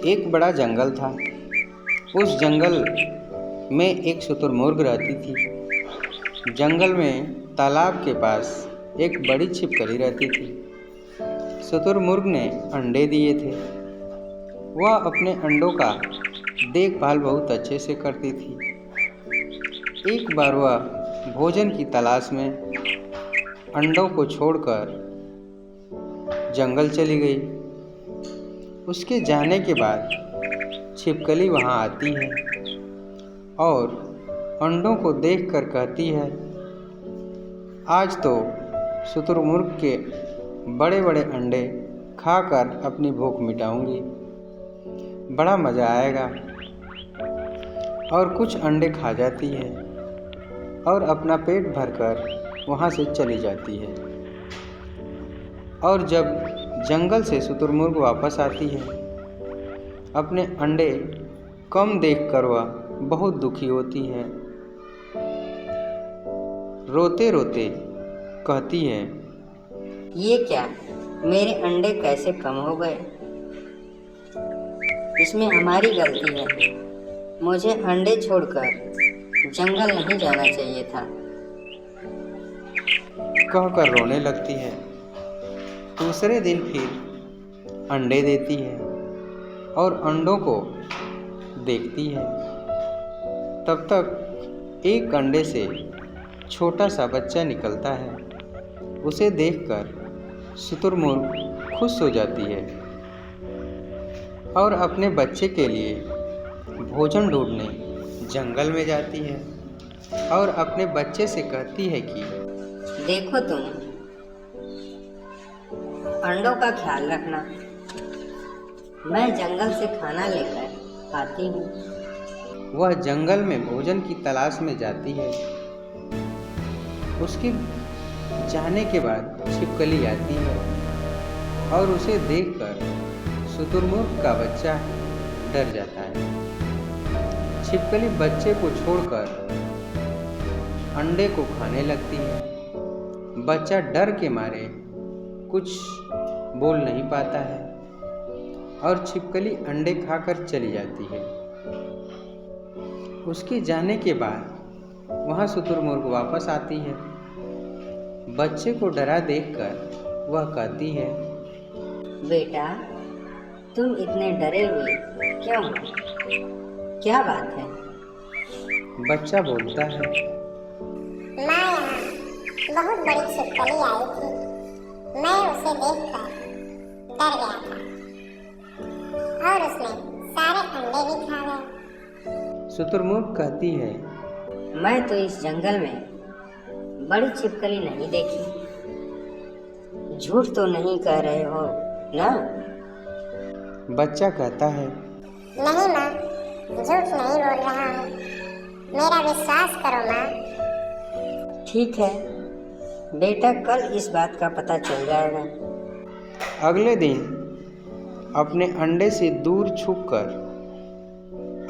एक बड़ा जंगल था। उस जंगल में एक शुतुरमुर्ग रहती थी। जंगल में तालाब के पास एक बड़ी छिपकली रहती थी। शुतुरमुर्ग ने अंडे दिए थे। वह अपने अंडों का देखभाल बहुत अच्छे से करती थी। एक बार वह भोजन की तलाश में अंडों को छोड़कर जंगल चली गई। उसके जाने के बाद छिपकली वहां आती है और अंडों को देखकर कहती है, आज तो शुतुरमुर्ग के बड़े बड़े अंडे खाकर अपनी भूख मिटाऊंगी। बड़ा मज़ा आएगा। और कुछ अंडे खा जाती है और अपना पेट भरकर वहाँ से चली जाती है। और जब जंगल से शुतुरमुर्ग वापस आती है, अपने अंडे कम देखकर वह बहुत दुखी होती है। रोते रोते कहती है, ये क्या, मेरे अंडे कैसे कम हो गए? इसमें हमारी गलती है। मुझे अंडे छोड़कर जंगल नहीं जाना चाहिए था। कहकर रोने लगती है। दूसरे दिन फिर अंडे देती है और अंडों को देखती है। तब तक एक अंडे से छोटा सा बच्चा निकलता है। उसे देखकर शुतुरमुर्ग खुश हो जाती है और अपने बच्चे के लिए भोजन ढूंढने जंगल में जाती है और अपने बच्चे से कहती है कि देखो, तुम अंडों का ख्याल रखना। मैं जंगल से खाना लेकर आती हूँ। वह जंगल में भोजन की तलाश में जाती है। उसके जाने के बाद छिपकली आती है और उसे देखकर शुतुरमुर्ग का बच्चा डर जाता है। छिपकली बच्चे को छोड़कर अंडे को खाने लगती है। बच्चा डर के मारे कुछ बोल नहीं पाता है और छिपकली अंडे खाकर चली जाती है। उसके जाने के बाद वहाँ शुतुरमुर्ग वापस आती है। बच्चे को डरा देखकर वह कहती है, बेटा, तुम इतने डरे हुए क्यों हो? क्या बात है? बच्चा बोलता है, माँ, यहाँ बहुत बड़ी छिपकली आई थी। मैं उसे देखकर डर गया था और उसने सारे अंडे भी खा गए। शुतुरमुर्ग कहती है, मैं तो इस जंगल में बड़ी छिपकली नहीं देखी। झूठ तो नहीं कह रहे हो ना? बच्चा कहता है, नहीं माँ, झूठ नहीं बोल रहा हूँ। मेरा विश्वास करो माँ। ठीक है बेटा, कल इस बात का पता चल जाएगा। अगले दिन अपने अंडे से दूर छुपकर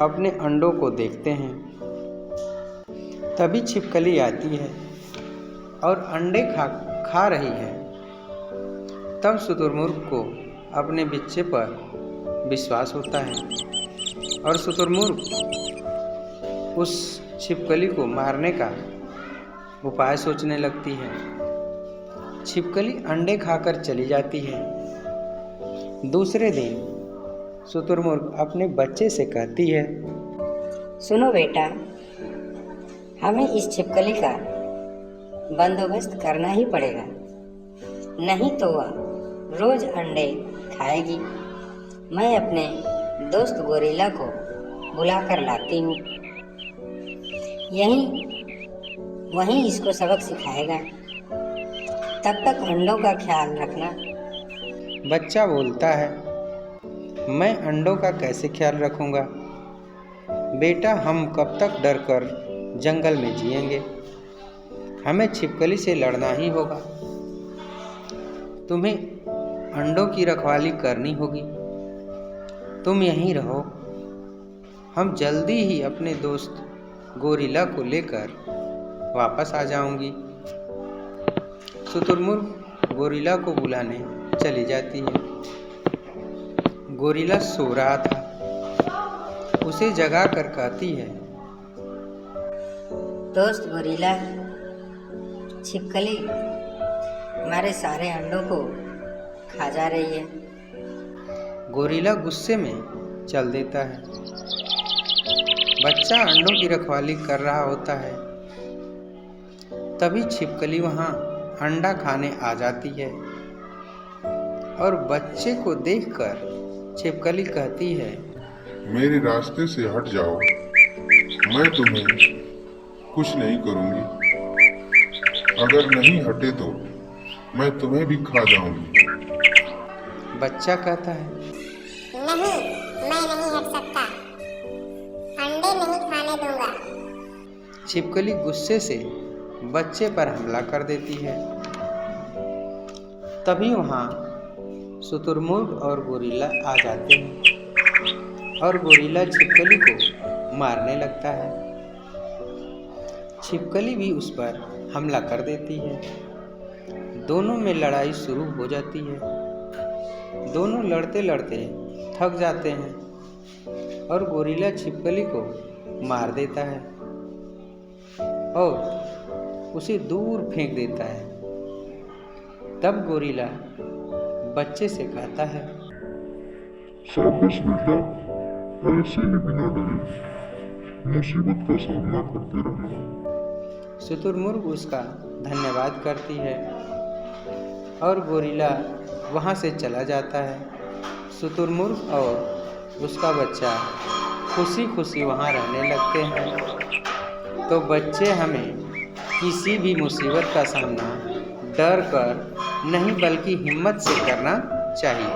अपने अंडों को देखते हैं। तभी छिपकली आती है और अंडे खा रही है। तब शुतुरमुर्ग को अपने बच्चे पर विश्वास होता है और शुतुरमुर्ग उस छिपकली को मारने का उपाय सोचने लगती है। छिपकली अंडे खाकर चली जाती है। दूसरे दिन शुतुरमुर्ग अपने बच्चे से कहती है, सुनो बेटा, हमें इस छिपकली का बंदोबस्त करना ही पड़ेगा, नहीं तो वह रोज अंडे खाएगी। मैं अपने दोस्त गोरिल्ला को बुलाकर लाती हूँ। वहीं इसको सबक सिखाएगा। तब तक अंडों का ख्याल रखना। बच्चा बोलता है, मैं अंडों का कैसे ख्याल रखूँगा? बेटा, हम कब तक डर कर जंगल में जिएंगे? हमें छिपकली से लड़ना ही होगा। तुम्हें अंडों की रखवाली करनी होगी। तुम यहीं रहो। हम जल्दी ही अपने दोस्त गोरिल्ला को लेकर वापस आ जाऊंगी। शुतुरमुर्ग गोरिल्ला को बुलाने चली जाती है। गोरिल्ला सो रहा था। उसे जगा कर कहती है, दोस्त गोरिल्ला, छिपकली हमारे सारे अंडों को खा जा रही है। गोरिल्ला गुस्से में चल देता है। बच्चा अंडों की रखवाली कर रहा होता है। तभी छिपकली वहाँ अंडा खाने आ जाती है और बच्चे को देखकर छिपकली कहती है, मेरे रास्ते से हट जाओ, मैं तुम्हें कुछ नहीं करूँगी। अगर नहीं हटे तो मैं तुम्हें भी खा जाऊंगी। बच्चा कहता है, नहीं, मैं नहीं हट सकता, अंडे नहीं खाने दूंगा। छिपकली गुस्से से बच्चे पर हमला कर देती है। तभी वहाँ शुतुरमुर्ग और गोरिल्ला आ जाते हैं और गोरिल्ला छिपकली को मारने लगता है। छिपकली भी उस पर हमला कर देती है। दोनों में लड़ाई शुरू हो जाती है। दोनों लड़ते लड़ते थक जाते हैं और गोरिल्ला छिपकली को मार देता है और उसे दूर फेंक देता है। तब गोरिल्ला बच्चे से कहता है, शाबाश बेटा, ऐसे ही बिना डरे मुसीबत का सामना करते रहो। शुतुरमुर्ग उसका धन्यवाद करती है और गोरिल्ला वहाँ से चला जाता है। शुतुरमुर्ग और उसका बच्चा खुशी खुशी वहाँ रहने लगते हैं। तो बच्चे हमें किसी भी मुसीबत का सामना डर कर नहीं बल्कि हिम्मत से करना चाहिए।